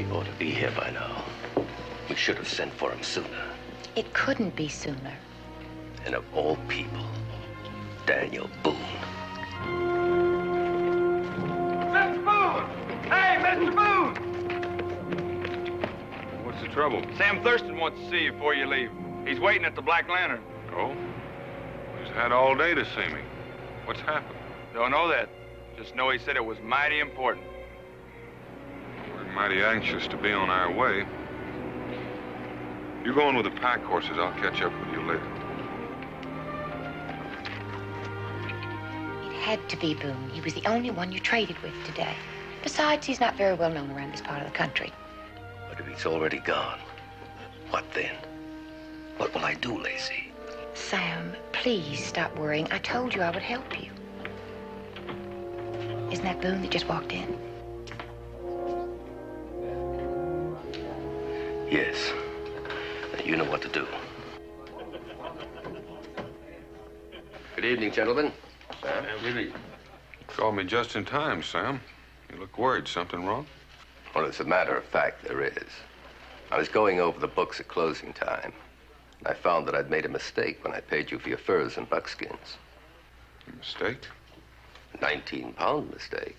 He ought to be here by now. We should have sent for him sooner. It couldn't be sooner. And of all people, Daniel Boone. Mr. Boone! Hey, Mr. Boone! What's the trouble? Sam Thurston wants to see you before you leave. He's waiting at the Black Lantern. Oh? He's had all day to see me. What's happened? Don't know that. Just know he said it was mighty important. We're mighty anxious to be on our way. You go on with the pack horses. I'll catch up with you later. It had to be Boone. He was the only one you traded with today. Besides, he's not very well known around this part of the country. But if he's already gone, what then? What will I do, Lacey? Sam, please stop worrying. I told you I would help you. Isn't that Boone that just walked in? Yes. You know what to do. Good evening, gentlemen. Sam? Good evening. Called me just in time, Sam. You look worried. Something wrong? Well, as a matter of fact, there is. I was going over the books at closing time, and I found that I'd made a mistake when I paid you for your furs and buckskins. A mistake? 19-pound mistake.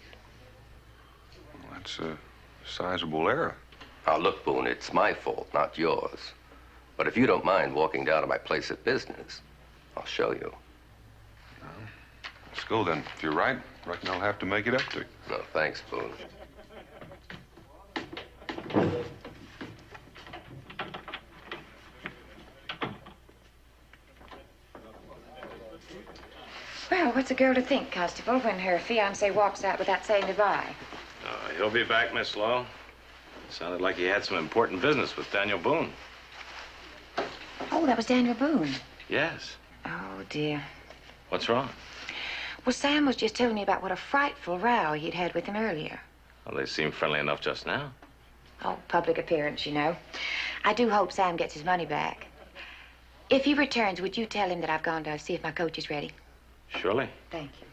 Well, that's a sizable error. Now, look, Boone, it's my fault, not yours. But if you don't mind walking down to my place of business, I'll show you. Let's go then. If you're right, I reckon I'll have to make it up to you. No, thanks, Boone. Well, what's a girl to think, Constable, when her fiancé walks out without saying goodbye? He'll be back, Miss Lowe. Sounded like he had some important business with Daniel Boone. Oh, that was Daniel Boone. Yes. Oh, dear. What's wrong? Well, Sam was just telling me about what a frightful row he'd had with him earlier. Well, they seemed friendly enough just now. Oh, public appearance, you know. I do hope Sam gets his money back. If he returns, would you tell him that I've gone to see if my coach is ready? Surely. Thank you.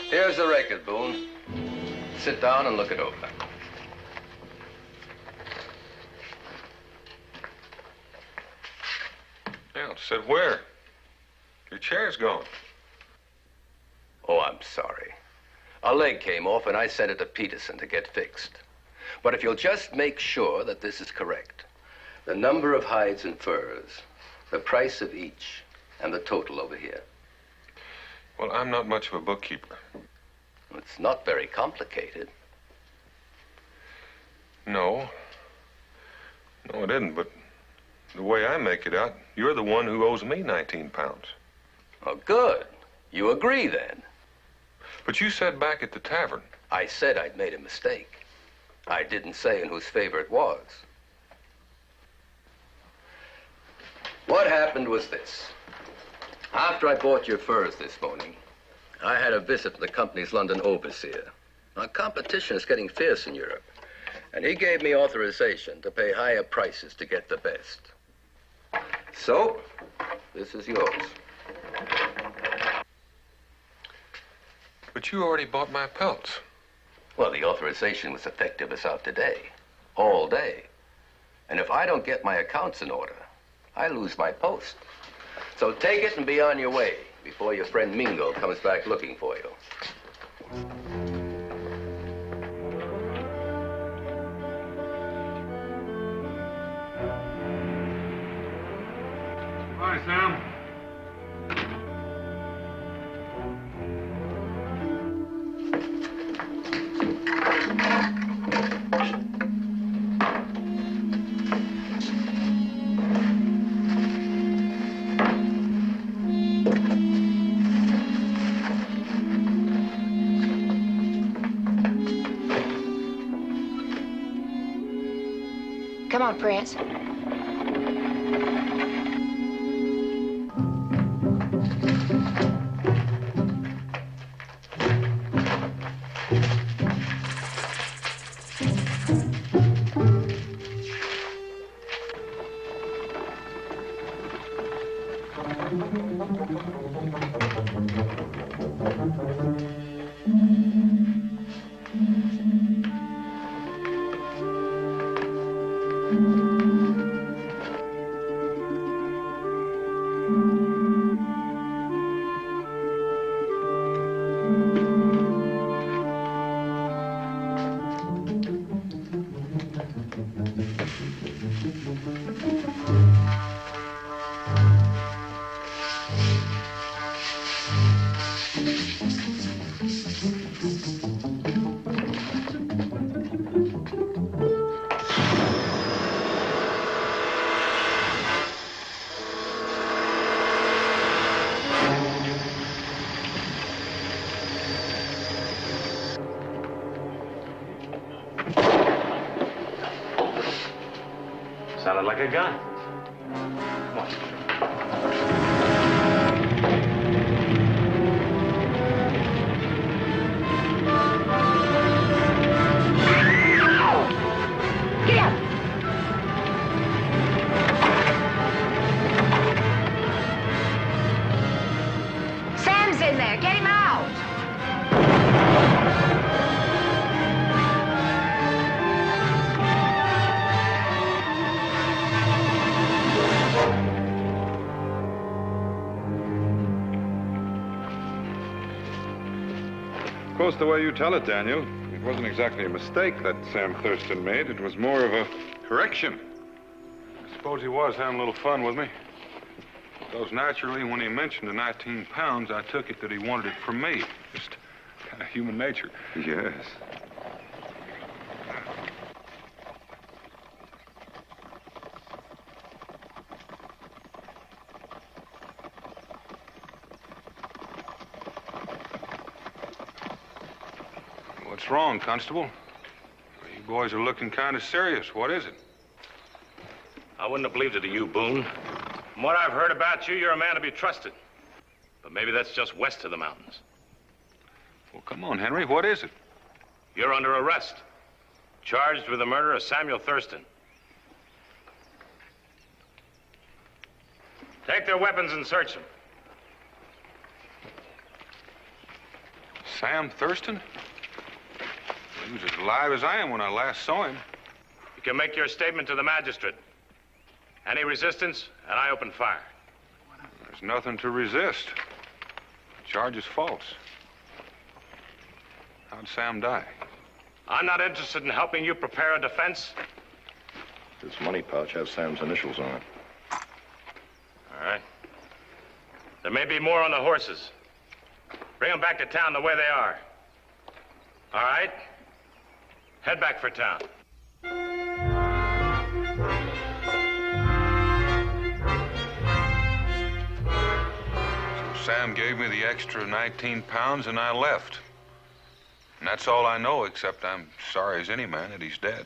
Here's the record, Boone. Sit down and look it over. Yeah, it said where? Your chair's gone. Oh, I'm sorry. A leg came off and I sent it to Peterson to get fixed. But if you'll just make sure that this is correct, the number of hides and furs, the price of each, and the total over here. Well, I'm not much of a bookkeeper. It's not very complicated. No. No, it isn't, but the way I make it out, you're the one who owes me 19 pounds. Oh, good. You agree, then. But you said back at the tavern. I said I'd made a mistake. I didn't say in whose favor it was. What happened was this. After I bought your furs this morning, I had a visit from the company's London overseer. Now, competition is getting fierce in Europe, And he gave me authorization to pay higher prices to get the best. So, this is yours. But you already bought my pelts. Well, the authorization was effective as of today. All day. And if I don't get my accounts in order, I lose my post. So take it and be on your way before your friend Mingo comes back looking for you. Hi, Sam. Come on, Prince. Sounded like a gun. Come on. Get out! Sam's in there. Get him out! Of course, the way you tell it, Daniel, it wasn't exactly a mistake that Sam Thurston made. It was more of a correction. I suppose he was having a little fun with me. Because naturally, when he mentioned the 19 pounds, I took it that he wanted it from me. Just kind of human nature. Yes. What's wrong, Constable? You boys are looking kind of serious. What is it? I wouldn't have believed it of you, Boone. From what I've heard about you, you're a man to be trusted. But maybe that's just west of the mountains. Well, come on, Henry. What is it? You're under arrest. Charged with the murder of Samuel Thurston. Take their weapons and search them. Sam Thurston? He was as alive as I am when I last saw him. You can make your statement to the magistrate. Any resistance, and I open fire. There's nothing to resist. The charge is false. How'd Sam die? I'm not interested in helping you prepare a defense. This money pouch has Sam's initials on it. All right. There may be more on the horses. Bring them back to town the way they are. All right? Head back for town. So Sam gave me the extra 19 pounds and I left. And that's all I know, except I'm sorry as any man that he's dead.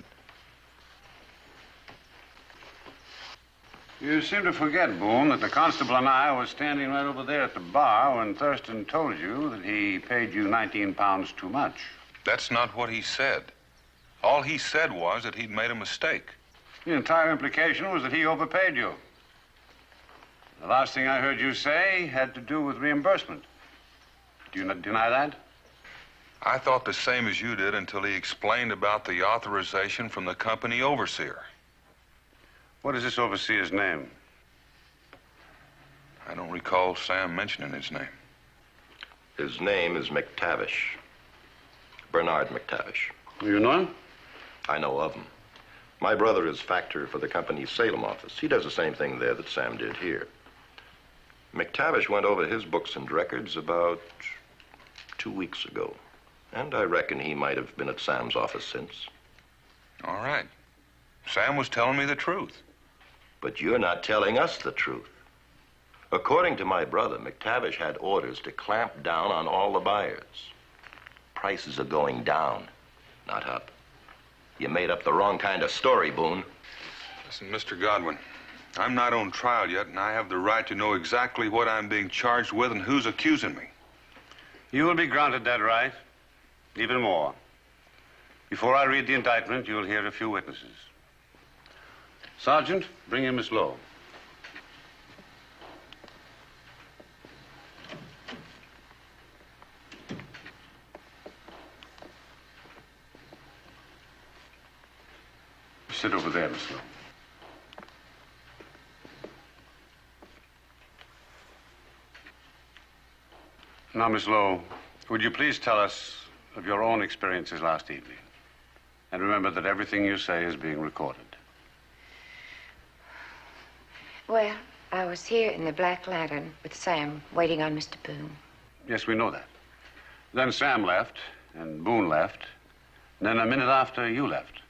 You seem to forget, Boone, that the constable and I were standing right over there at the bar when Thurston told you that he paid you 19 pounds too much. That's not what he said. All he said was that he'd made a mistake. The entire implication was that he overpaid you. The last thing I heard you say had to do with reimbursement. Do you not deny that? I thought the same as you did until he explained about the authorization from the company overseer. What is this overseer's name? I don't recall Sam mentioning his name. His name is McTavish. Bernard McTavish. You know him? I know of him. My brother is factor for the company's Salem office. He does the same thing there that Sam did here. McTavish went over his books and records about 2 weeks ago. And I reckon he might have been at Sam's office since. All right. Sam was telling me the truth. But you're not telling us the truth. According to my brother, McTavish had orders to clamp down on all the buyers. Prices are going down, not up. You made up the wrong kind of story, Boone. Listen, Mr. Godwin, I'm not on trial yet, and I have the right to know exactly what I'm being charged with and who's accusing me. You will be granted that right. Even more. Before I read the indictment, you'll hear a few witnesses. Sergeant, bring in Miss Lowe. Sit over there, Miss Lowe. Now, Miss Lowe, would you please tell us of your own experiences last evening? And remember that everything you say is being recorded. Well, I was here in the Black Lantern with Sam, waiting on Mr. Boone. Yes, we know that. Then Sam left, and Boone left. And then a minute after, you left.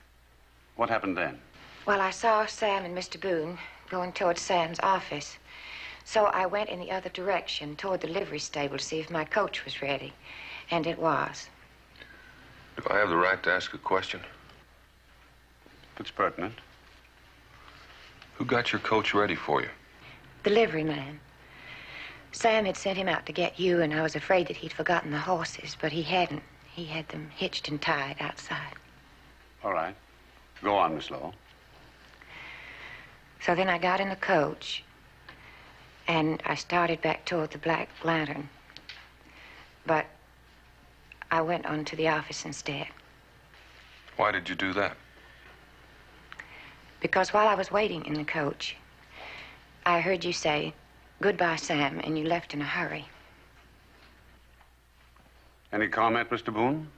What happened then? Well, I saw Sam and Mr. Boone going toward Sam's office. So I went in the other direction, toward the livery stable, to see if my coach was ready. And it was. Do I have the right to ask a question? If it's pertinent. Who got your coach ready for you? The livery man. Sam had sent him out to get you, and I was afraid that he'd forgotten the horses, but he hadn't. He had them hitched and tied outside. All right. Go on, Miss Lowe. So then I got in the coach, and I started back toward the Black Lantern. But I went on to the office instead. Why did you do that? Because while I was waiting in the coach, I heard you say, "Goodbye, Sam," and you left in a hurry. Any comment, Mr. Boone?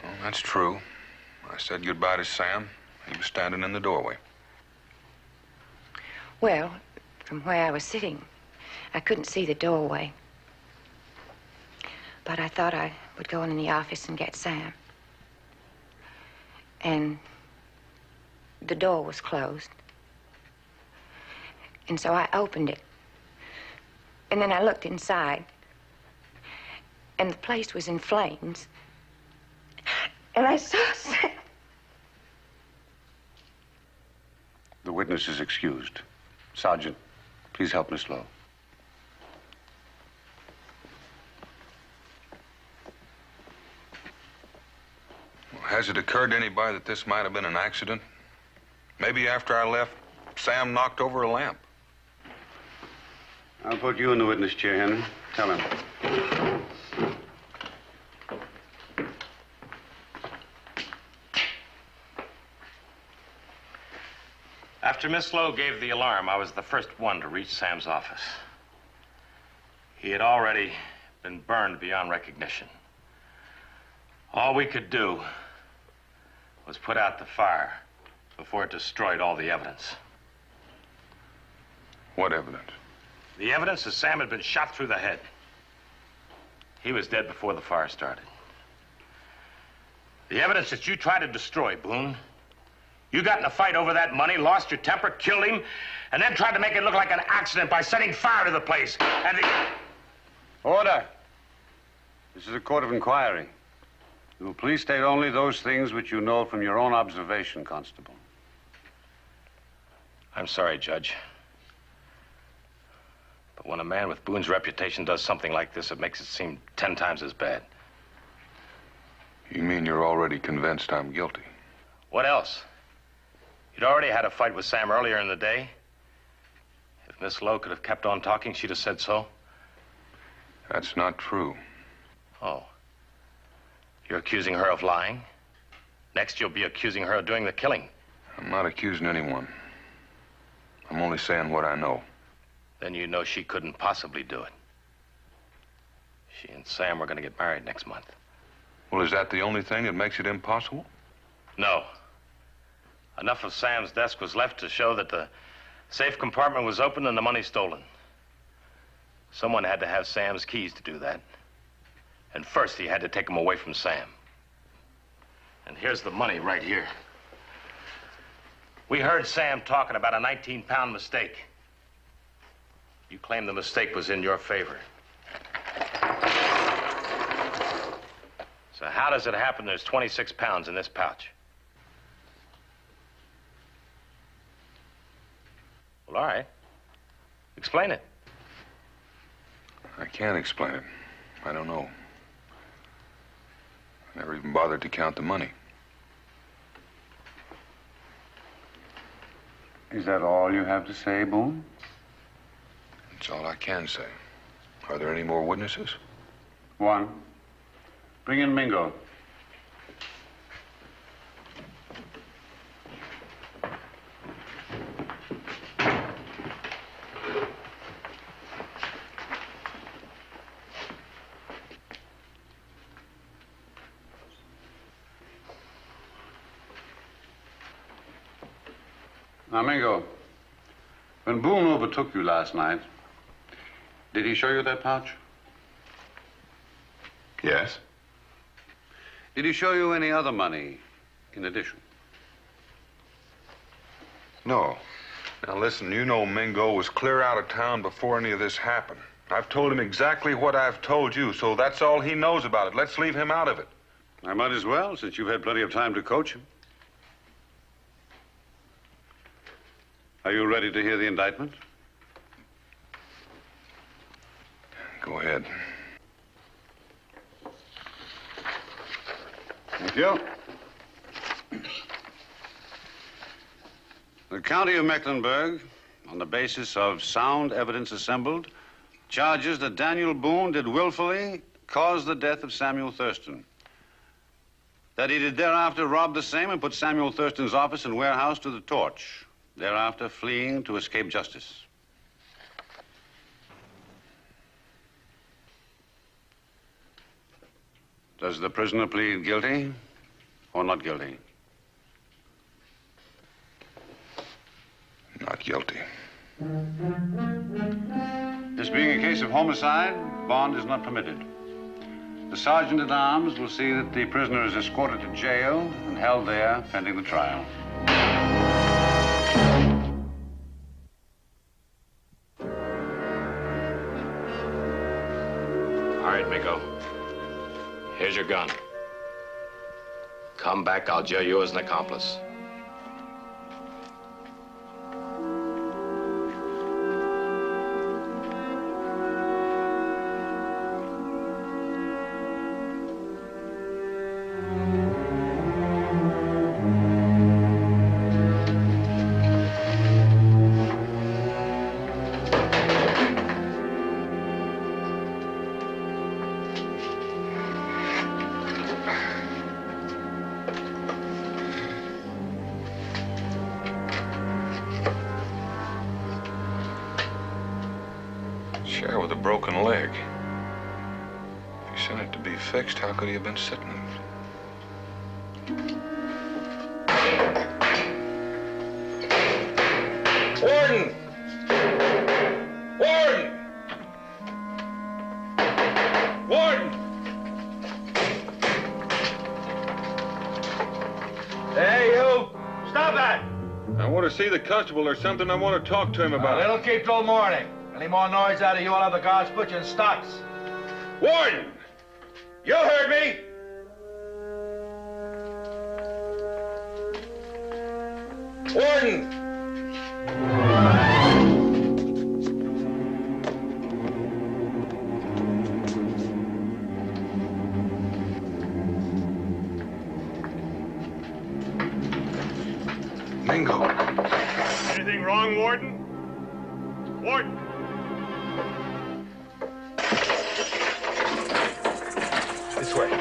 Well, that's true. I said goodbye to Sam. He was standing in the doorway. Well, from where I was sitting, I couldn't see the doorway. But I thought I would go in the office and get Sam. And the door was closed. And so I opened it. And then I looked inside. And the place was in flames. And I saw Sam. The witness is excused. Sergeant, please help Miss Lowe. Well, has it occurred to anybody that this might have been an accident? Maybe after I left, Sam knocked over a lamp. I'll put you in the witness chair, Henry. Tell him. After Miss Lowe gave the alarm, I was the first one to reach Sam's office. He had already been burned beyond recognition. All we could do was put out the fire before it destroyed all the evidence. What evidence? The evidence is Sam had been shot through the head. He was dead before the fire started. The evidence that you tried to destroy, Boone. You got in a fight over that money, lost your temper, killed him, and then tried to make it look like an accident by setting fire to the place. And Order. This is a court of inquiry. You will please state only those things which you know from your own observation, Constable. I'm sorry, Judge. But when a man with Boone's reputation does something like this, it makes it seem 10 times as bad. You mean you're already convinced I'm guilty? What else? You'd already had a fight with Sam earlier in the day. If Miss Lowe could have kept on talking, she'd have said so. That's not true. Oh. You're accusing her of lying? Next, you'll be accusing her of doing the killing. I'm not accusing anyone. I'm only saying what I know. Then you know she couldn't possibly do it. She and Sam were going to get married next month. Well, is that the only thing that makes it impossible? No. Enough of Sam's desk was left to show that the safe compartment was open and the money stolen. Someone had to have Sam's keys to do that. And first, he had to take them away from Sam. And here's the money right here. We heard Sam talking about a 19-pound mistake. You claim the mistake was in your favor. So how does it happen there's 26 pounds in this pouch? Well, all right. Explain it. I can't explain it. I don't know. I never even bothered to count the money. Is that all you have to say, Boone? That's all I can say. Are there any more witnesses? One. Bring in Mingo. Now, Mingo, when Boone overtook you last night, did he show you that pouch? Yes. Did he show you any other money in addition? No. Now listen, you know Mingo was clear out of town before any of this happened. I've told him exactly what I've told you, so that's all he knows about it. Let's leave him out of it. I might as well, since you've had plenty of time to coach him. Are you ready to hear the indictment? Go ahead. Thank you. The County of Mecklenburg, on the basis of sound evidence assembled, charges that Daniel Boone did willfully cause the death of Samuel Thurston. That he did thereafter rob the same and put Samuel Thurston's office and warehouse to the torch, thereafter fleeing to escape justice. Does the prisoner plead guilty or not guilty? Not guilty. This being a case of homicide, bond is not permitted. The sergeant-at-arms will see that the prisoner is escorted to jail and held there pending the trial. All right, Mingo. Here's your gun. Come back, I'll jail you as an accomplice. Chair with a broken leg. If he sent it to be fixed, how could he have been sitting in it? Warden! Warden! Warden! Hey, you! Stop that! I want to see the constable or something. I want to talk to him about It'll keep till morning. Any more noise out of you, I'll have the guards put you in stocks. Warden! You heard me! Warden! Mingo. Anything wrong, Warden? Warden! This way.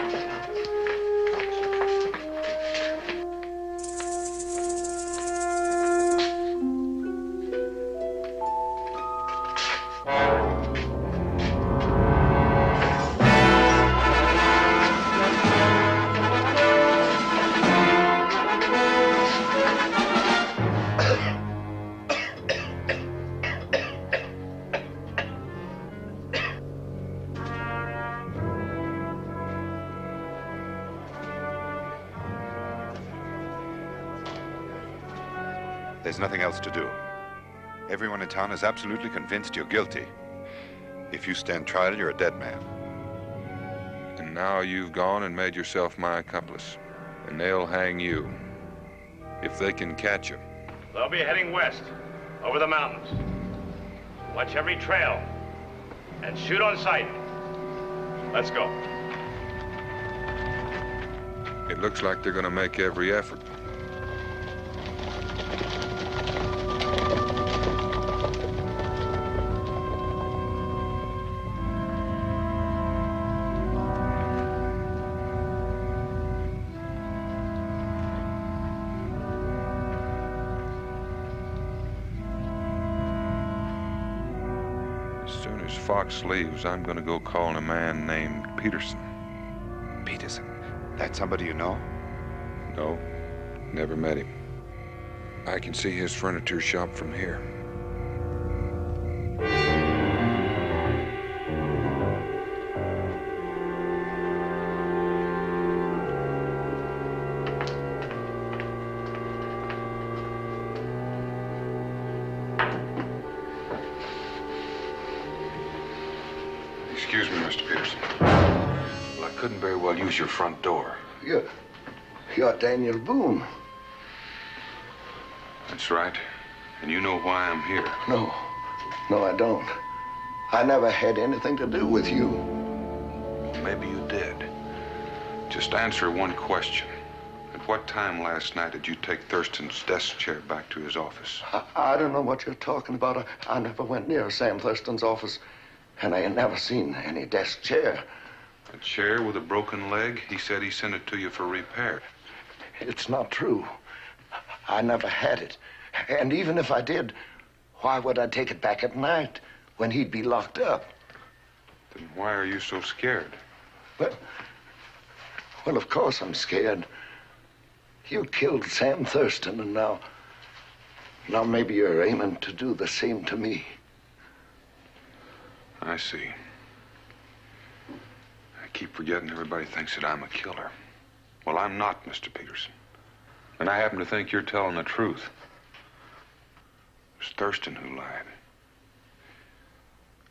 There's nothing else to do. Everyone in town is absolutely convinced you're guilty. If you stand trial, you're a dead man. And now you've gone and made yourself my accomplice. And they'll hang you. If they can catch you. They'll be heading west, over the mountains. Watch every trail. And shoot on sight. Let's go. It looks like they're gonna make every effort. As soon as Fox leaves, I'm gonna go call a man named Peterson. Peterson? That's somebody you know? No, never met him. I can see his furniture shop from here. Excuse me, Mr. Peterson. Well, I couldn't very well use your front door. You're Daniel Boone. That's right. And you know why I'm here. No, I don't. I never had anything to do with you. Maybe you did. Just answer one question. At what time last night did you take Thurston's desk chair back to his office? I don't know what you're talking about. I never went near Sam Thurston's office, and I ain't never seen any desk chair. A chair with a broken leg? He said he sent it to you for repair. It's not true. I never had it. And even if I did, why would I take it back at night when he'd be locked up? Then why are you so scared? Well, of course I'm scared. You killed Sam Thurston, and now maybe you're aiming to do the same to me. I see. I keep forgetting everybody thinks that I'm a killer. Well, I'm not, Mr. Peterson. And I happen to think you're telling the truth. It was Thurston who lied.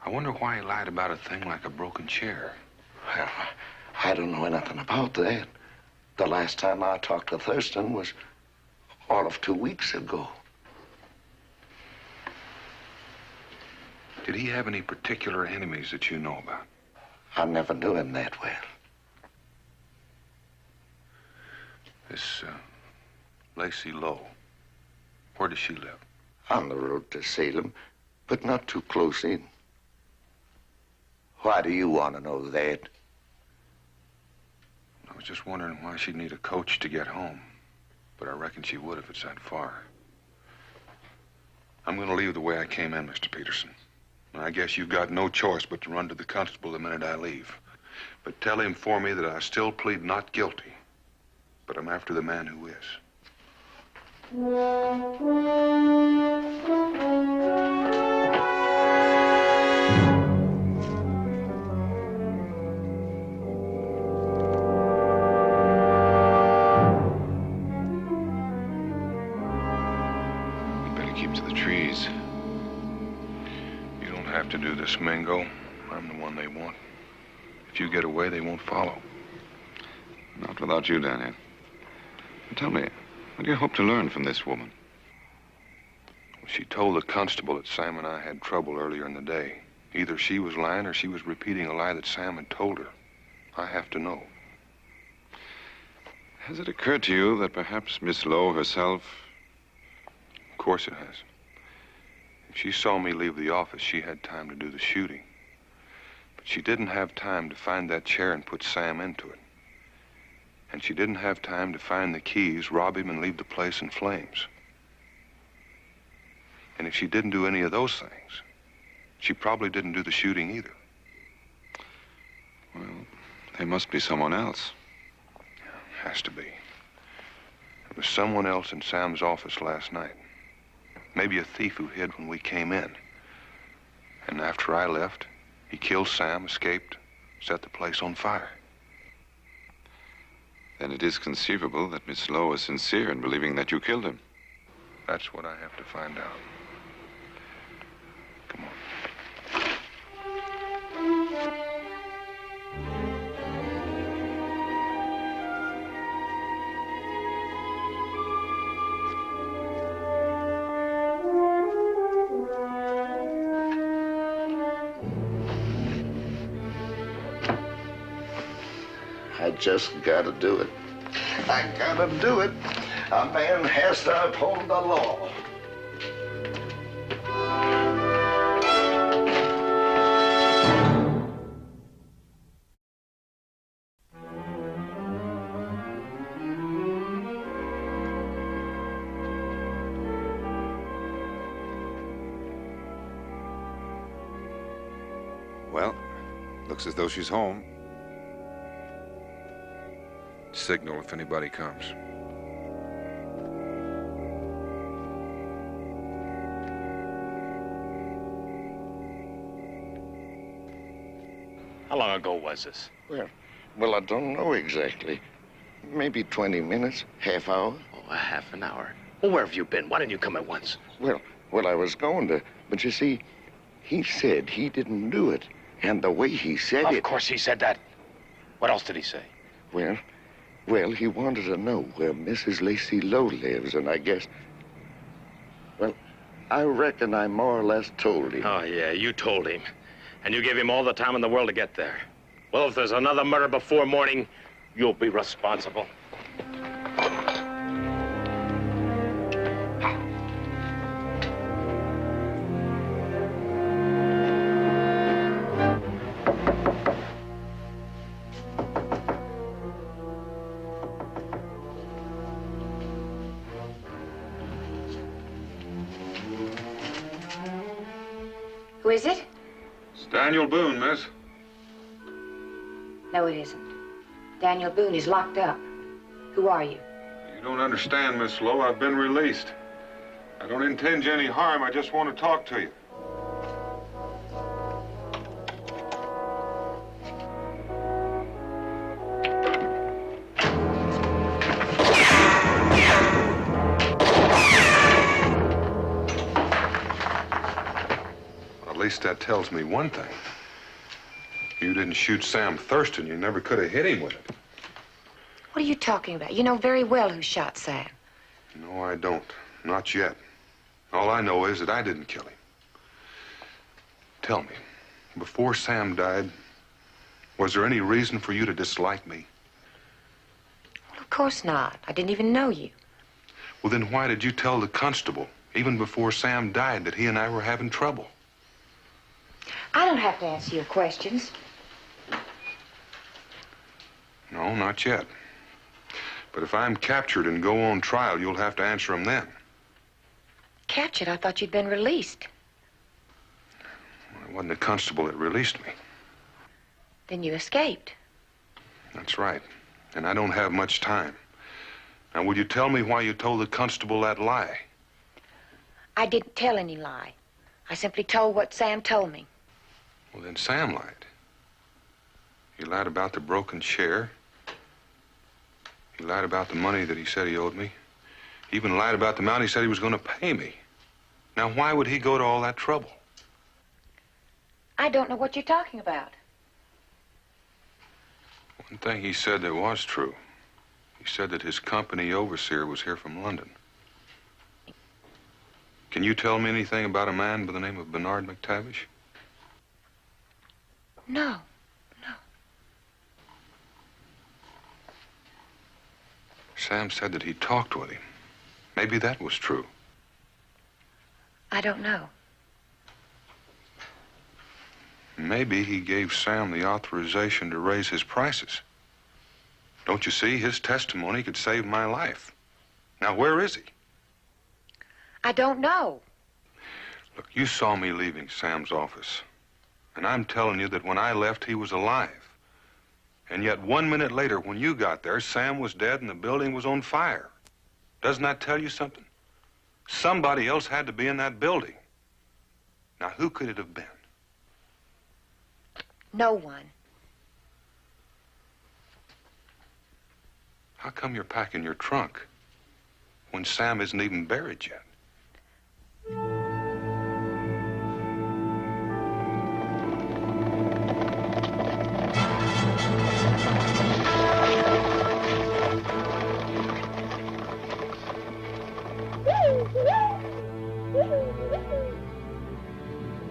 I wonder why he lied about a thing like a broken chair. Well, I don't know anything about that. The last time I talked to Thurston was all of 2 weeks ago. Did he have any particular enemies that you know about? I never knew him that well. This, Lacey Lowe, where does she live? On the road to Salem, but not too close in. Why do you want to know that? I was just wondering why she'd need a coach to get home. But I reckon she would if it's that far. I'm going to leave the way I came in, Mr. Peterson. And I guess you've got no choice but to run to the constable the minute I leave. But tell him for me that I still plead not guilty. But I'm after the man who is. We better keep to the trees. You don't have to do this, Mingo. I'm the one they want. If you get away, they won't follow. Not without you, Daniel. Tell me, what do you hope to learn from this woman? Well, she told the constable that Sam and I had trouble earlier in the day. Either she was lying or she was repeating a lie that Sam had told her. I have to know. Has it occurred to you that perhaps Miss Lowe herself course it has. If she saw me leave the office, she had time to do the shooting. But she didn't have time to find that chair and put Sam into it. And she didn't have time to find the keys, rob him, and leave the place in flames. And if she didn't do any of those things, she probably didn't do the shooting either. Well, there must be someone else. Has to be. There was someone else in Sam's office last night. Maybe a thief who hid when we came in. And after I left, he killed Sam, escaped, set the place on fire. Then it is conceivable that Miss Lowe is sincere in believing that you killed him. That's what I have to find out. Come on. I just gotta do it. I gotta do it. A man has to uphold the law. Well, looks as though she's home. Signal if anybody comes. How long ago was this? Well, I don't know exactly. Maybe 20 minutes, half hour. Oh, a half an hour. Well, where have you been? Why didn't you come at once? Well, I was going to, but you see, he said he didn't do it. And the way he said it... Of course he said that. What else did he say? Well, he wanted to know where Mrs. Lacey Lowe lives, and I guess... Well, I reckon I more or less told him. Oh, yeah, you told him. And you gave him all the time in the world to get there. Well, if there's another murder before morning, you'll be responsible. Who is it? It's Daniel Boone, miss. No, it isn't. Daniel Boone is locked up. Who are you? You don't understand, Miss Lowe. I've been released. I don't intend you any harm. I just want to talk to you. At least that tells me one thing. You didn't shoot Sam Thurston. You never could have hit him with it. What are you talking about? You know very well who shot Sam. No, I don't. Not yet. All I know is that I didn't kill him. Tell me, before Sam died, was there any reason for you to dislike me? Well, of course not. I didn't even know you. Well, then why did you tell the constable, even before Sam died, that he and I were having trouble? I don't have to answer your questions. No, not yet. But if I'm captured and go on trial, you'll have to answer them then. Captured? I thought you'd been released. It wasn't the constable that released me. Then you escaped. That's right. And I don't have much time. Now, would you tell me why you told the constable that lie? I didn't tell any lie. I simply told what Sam told me. Well, then Sam lied. He lied about the broken chair. He lied about the money that he said he owed me. He even lied about the amount he said he was going to pay me. Now, why would he go to all that trouble? I don't know what you're talking about. One thing he said that was true. He said that his company overseer was here from London. Can you tell me anything about a man by the name of Bernard McTavish? No. Sam said that he talked with him. Maybe that was true. I don't know. Maybe he gave Sam the authorization to raise his prices. Don't you see? His testimony could save my life. Now, where is he? I don't know. Look, you saw me leaving Sam's office. And I'm telling you that when I left, he was alive. And yet 1 minute later, when you got there, Sam was dead and the building was on fire. Doesn't that tell you something? Somebody else had to be in that building. Now, who could it have been? No one. How come you're packing your trunk when Sam isn't even buried yet?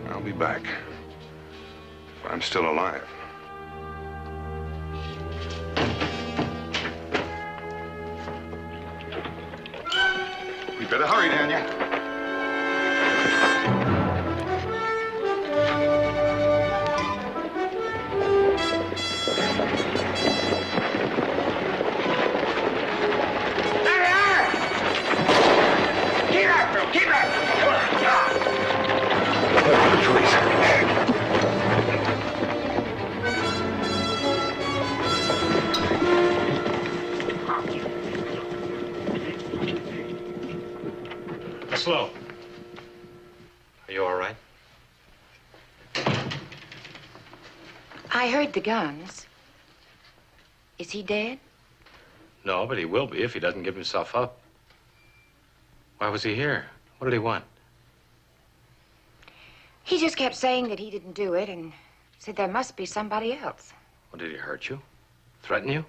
I'll be back. If I'm still alive. We better hurry, Daniel. Slow. Are you all right? I heard the guns. Is he dead? No, but he will be if he doesn't give himself up. Why was he here? What did he want? He just kept saying that he didn't do it and said there must be somebody else. Well, did he hurt you? Threaten you?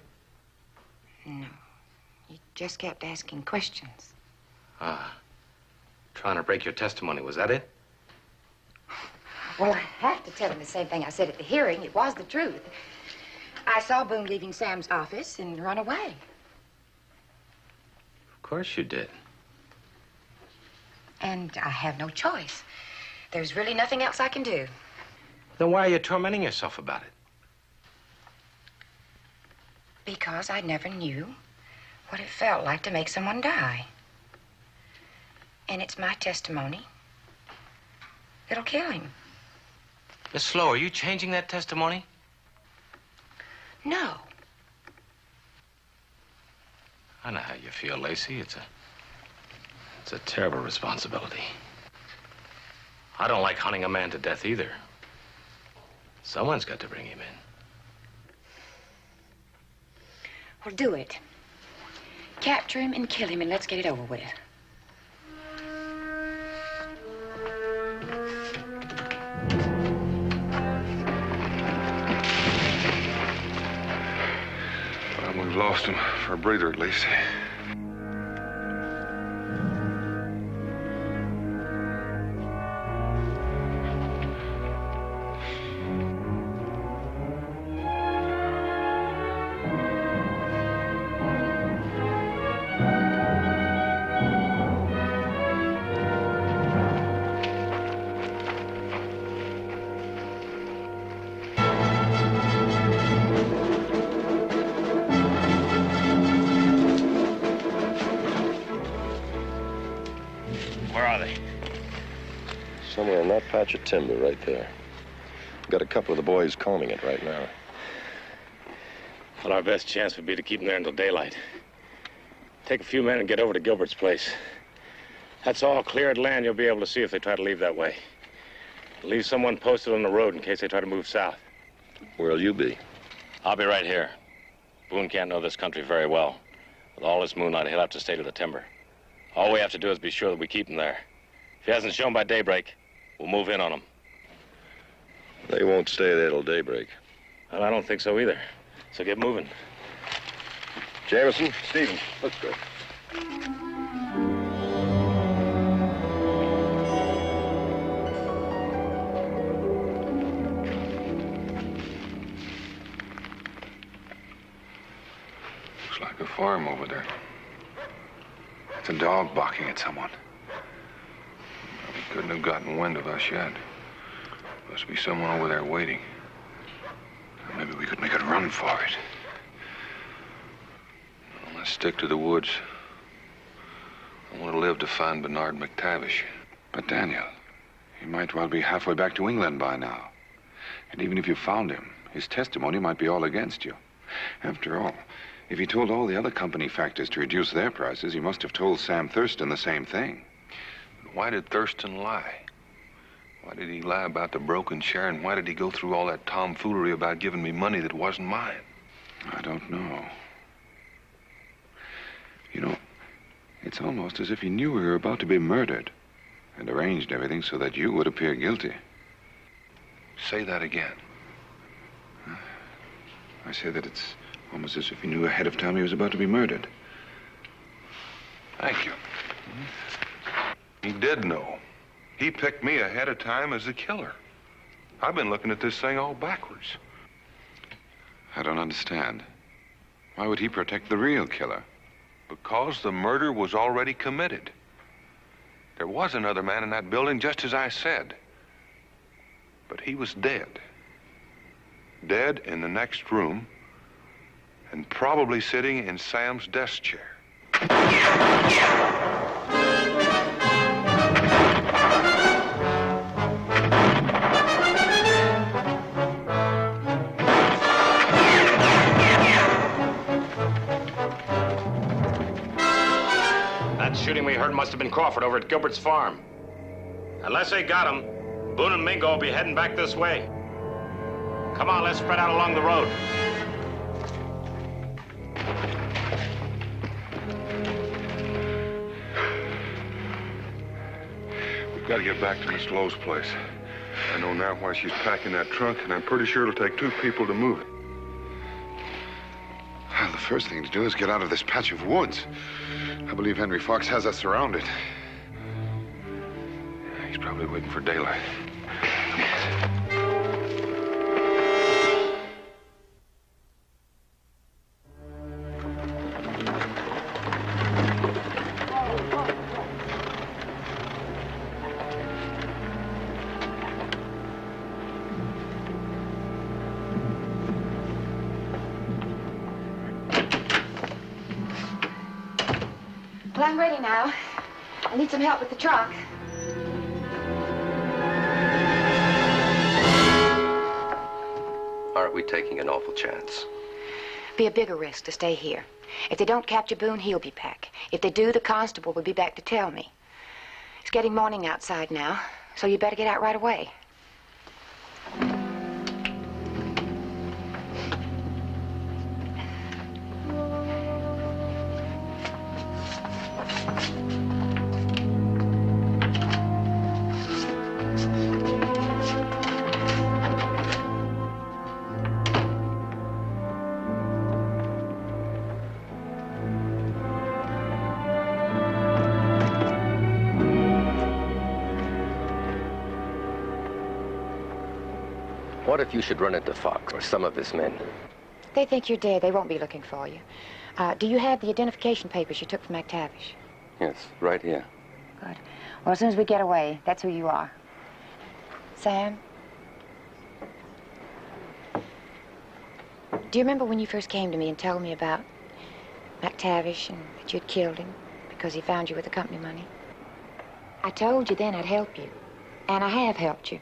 No. He just kept asking questions. Ah. Trying to break your testimony, was that it? Well, I have to tell him the same thing I said at the hearing. It was the truth. I saw Boone leaving Sam's office and run away. Of course you did. And I have no choice. There's really nothing else I can do. Then why are you tormenting yourself about it? Because I never knew what it felt like to make someone die. And it's my testimony that'll kill him. Miss Slow, are you changing that testimony? No. I know how you feel, Lacey. It's a terrible responsibility. I don't like hunting a man to death either. Someone's got to bring him in. Well, do it. Capture him and kill him, and let's get it over with. Well, we've lost him for a breather, at least. Somewhere in that patch of timber right there. Got a couple of the boys combing it right now. Well, our best chance would be to keep them there until daylight. Take a few men and get over to Gilbert's place. That's all cleared land you'll be able to see if they try to leave that way. Leave someone posted on the road in case they try to move south. Where'll you be? I'll be right here. Boone can't know this country very well. With all this moonlight, he'll have to stay to the timber. All we have to do is be sure that we keep him there. If he hasn't shown by daybreak, we'll move in on him. They won't stay there till daybreak. Well, I don't think so either. So get moving. Jameson, Stevens, let's go. Looks like a farm over there. It's a dog barking at someone. Couldn't have gotten wind of us yet. Must be someone over there waiting. Maybe we could make a run for it. Well, let's stick to the woods. I want to live to find Bernard McTavish. But Daniel, he might well be halfway back to England by now. And even if you found him, his testimony might be all against you. After all, if he told all the other company factors to reduce their prices, he must have told Sam Thurston the same thing. Why did Thurston lie? Why did he lie about the broken share, and why did he go through all that tomfoolery about giving me money that wasn't mine? I don't know. You know, it's almost as if he knew we were about to be murdered and arranged everything so that you would appear guilty. Say that again. I say that it's almost as if he knew ahead of time he was about to be murdered. Thank you. He did know. He picked me ahead of time as the killer. I've been looking at this thing all backwards. I don't understand. Why would he protect the real killer? Because the murder was already committed. There was another man in that building, just as I said. But he was dead. Dead in the next room, and probably sitting in Sam's desk chair. That shooting we heard must have been Crawford over at Gilbert's farm. Unless they got him, Boone and Mingo will be heading back this way. Come on, let's spread out along the road. We've got to get back to Miss Lowe's place. I know now why she's packing that trunk, and I'm pretty sure it'll take 2 people to move it. Well, the first thing to do is get out of this patch of woods. I believe Henry Fox has us surrounded. He's probably waiting for daylight. Well, I'm ready now. I need some help with the trunk. Aren't we taking an awful chance? Be a bigger risk to stay here. If they don't capture Boone, he'll be back. If they do, the constable will be back to tell me. It's getting morning outside now, so you better get out right away. What if you should run into Fox or some of his men? They think you're dead. They won't be looking for you. Do you have the identification papers you took from McTavish? Yes, right here. Good. Well, as soon as we get away, that's who you are. Sam? Do you remember when you first came to me and told me about McTavish and that you'd killed him because he found you with the company money? I told you then I'd help you. And I have helped you.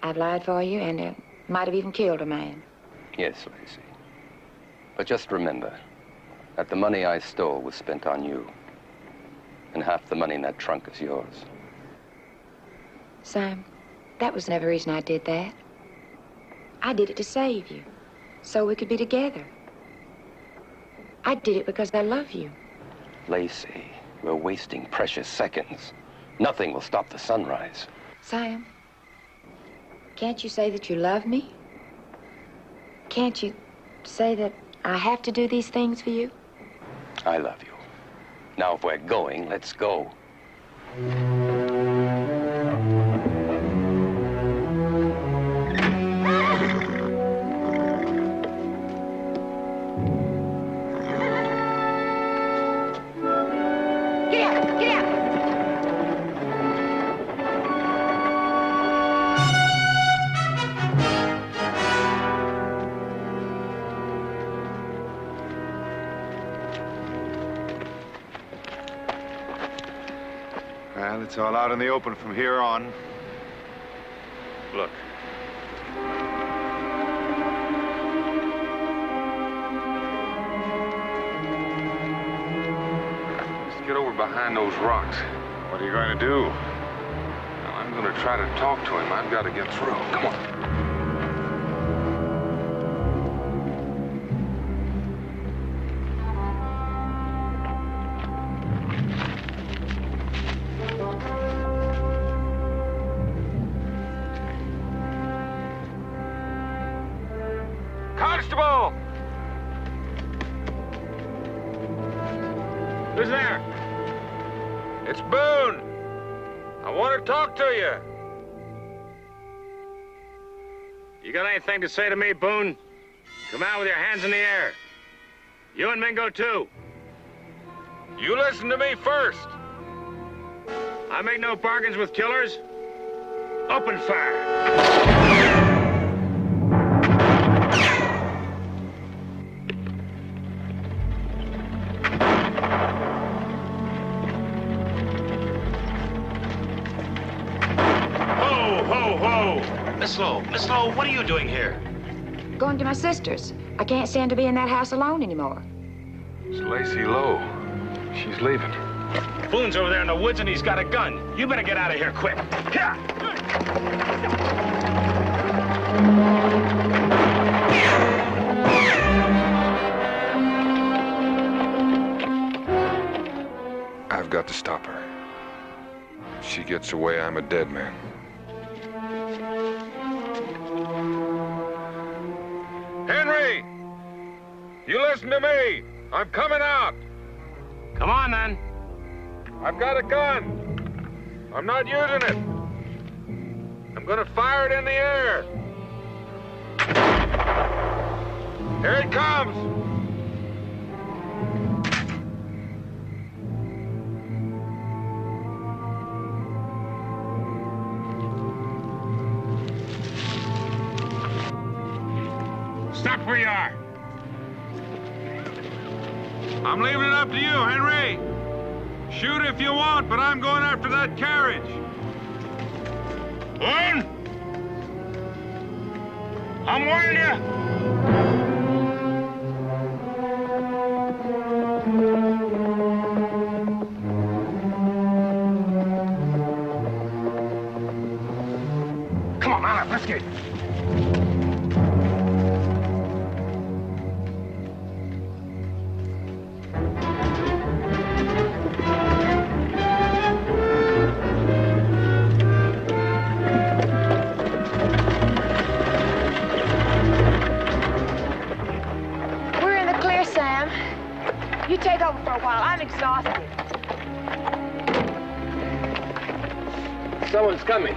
I've lied for you and might have even killed a man. Yes, Lacey. But just remember that the money I stole was spent on you. And half the money in that trunk is yours. Sam, that was never the reason I did that. I did it to save you, so we could be together. I did it because I love you. Lacey, we're wasting precious seconds. Nothing will stop the sunrise. Sam, can't you say that you love me? Can't you say that I have to do these things for you? I love you. Now, if we're going, let's go. Get out! Get out! Well, it's all out in the open from here on. Look. Let's get over behind those rocks. What are you going to do? Now, I'm going to try to talk to him. I've got to get through. Come on. Constable! Who's there? It's Boone. I want to talk to you. You got anything to say to me, Boone? Come out with your hands in the air. You and Mingo, too. You listen to me first. I make no bargains with killers. Open fire. Miss Lowe, what are you doing here? Going to my sister's. I can't stand to be in that house alone anymore. It's Lacey Lowe. She's leaving. Boone's over there in the woods and he's got a gun. You better get out of here quick. Here. I've got to stop her. If she gets away, I'm a dead man. Henry! You listen to me! I'm coming out! Come on, then. I've got a gun. I'm not using it. I'm gonna fire it in the air. Here it comes! Stop where you are. I'm leaving it up to you, Henry. Shoot if you want, but I'm going after that carriage. Boone! I'm warning you. Come on, man, let's get. You take over for a while. I'm exhausted. Someone's coming.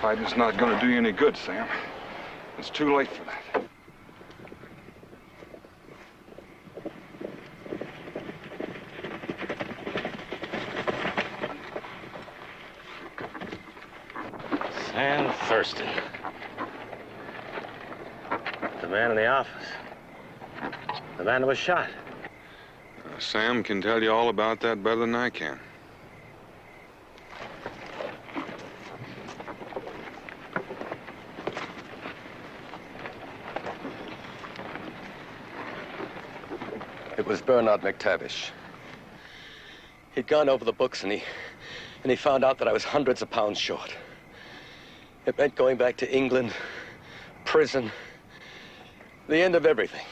Fighting's not gonna do you any good, Sam. It's too late for that. Sam Thurston. The man in the office. The man was shot. Sam can tell you all about that better than I can. It was Bernard McTavish. He'd gone over the books and he found out that I was hundreds of pounds short. It meant going back to England, prison, the end of everything.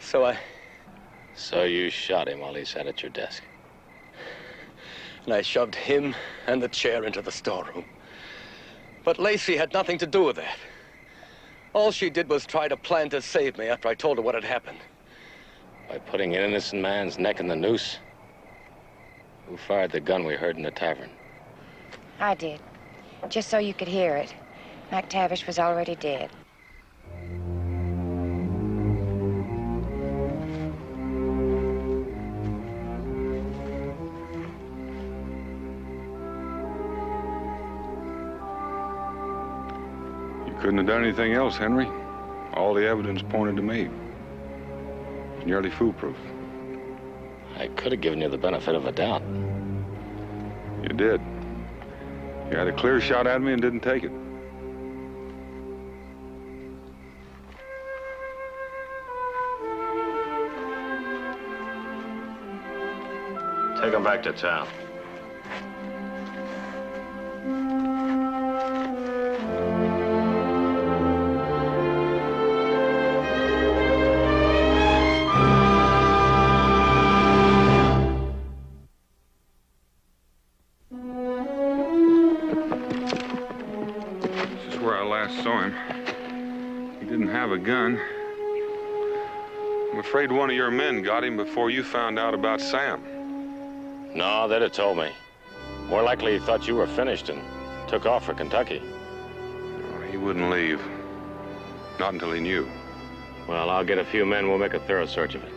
So you shot him while he sat at your desk? And I shoved him and the chair into the storeroom. But Lacey had nothing to do with that. All she did was try to plan to save me after I told her what had happened. By putting an innocent man's neck in the noose? Who fired the gun we heard in the tavern? I did. Just so you could hear it. McTavish was already dead. You couldn't have done anything else, Henry. All the evidence pointed to me. It's nearly foolproof. I could have given you the benefit of a doubt. You did. You had a clear shot at me and didn't take it. Take him back to town. This is where I last saw him. He didn't have a gun. I'm afraid one of your men got him before you found out about Sam. No, they'd have told me. More likely he thought you were finished and took off for Kentucky. He wouldn't leave. Not until he knew. Well, I'll get a few men. We'll make a thorough search of it.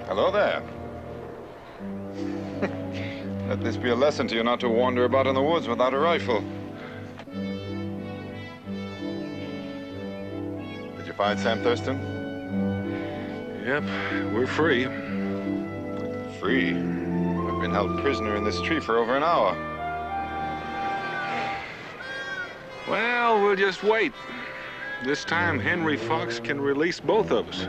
Hello there. Let this be a lesson to you not to wander about in the woods without a rifle. Did you find Sam Thurston? Yep, we're free. Free? I've been held prisoner in this tree for over an hour. Well, we'll just wait. This time, Henry Fox can release both of us.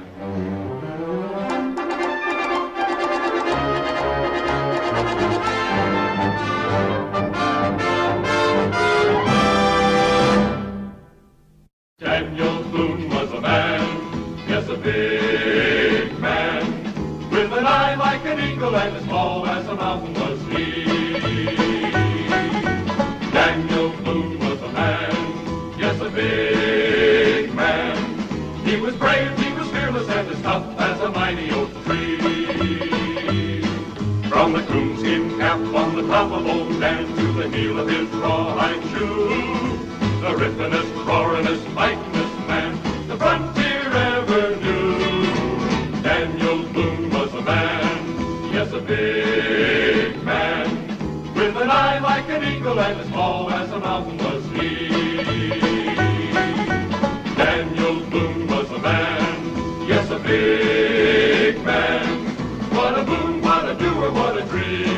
Daniel Boone was a man, yes, a big man, with an eye like an eagle and as tall as a mountain was he. Daniel Boone was a man, yes, a big man. He was brave, he was fearless, and as tough as a mighty oak tree. From the coonskin cap on the top of old Dan to the heel of his rawhide shoe, the rippenest, roaringest, fightingest man the frontier ever knew. Daniel Boone was a man, yes, a big man, with an eye like an eagle and as tall as a mountain was he. Daniel Boone was a man, yes, a big man. What a boon, what a doer, what a dream.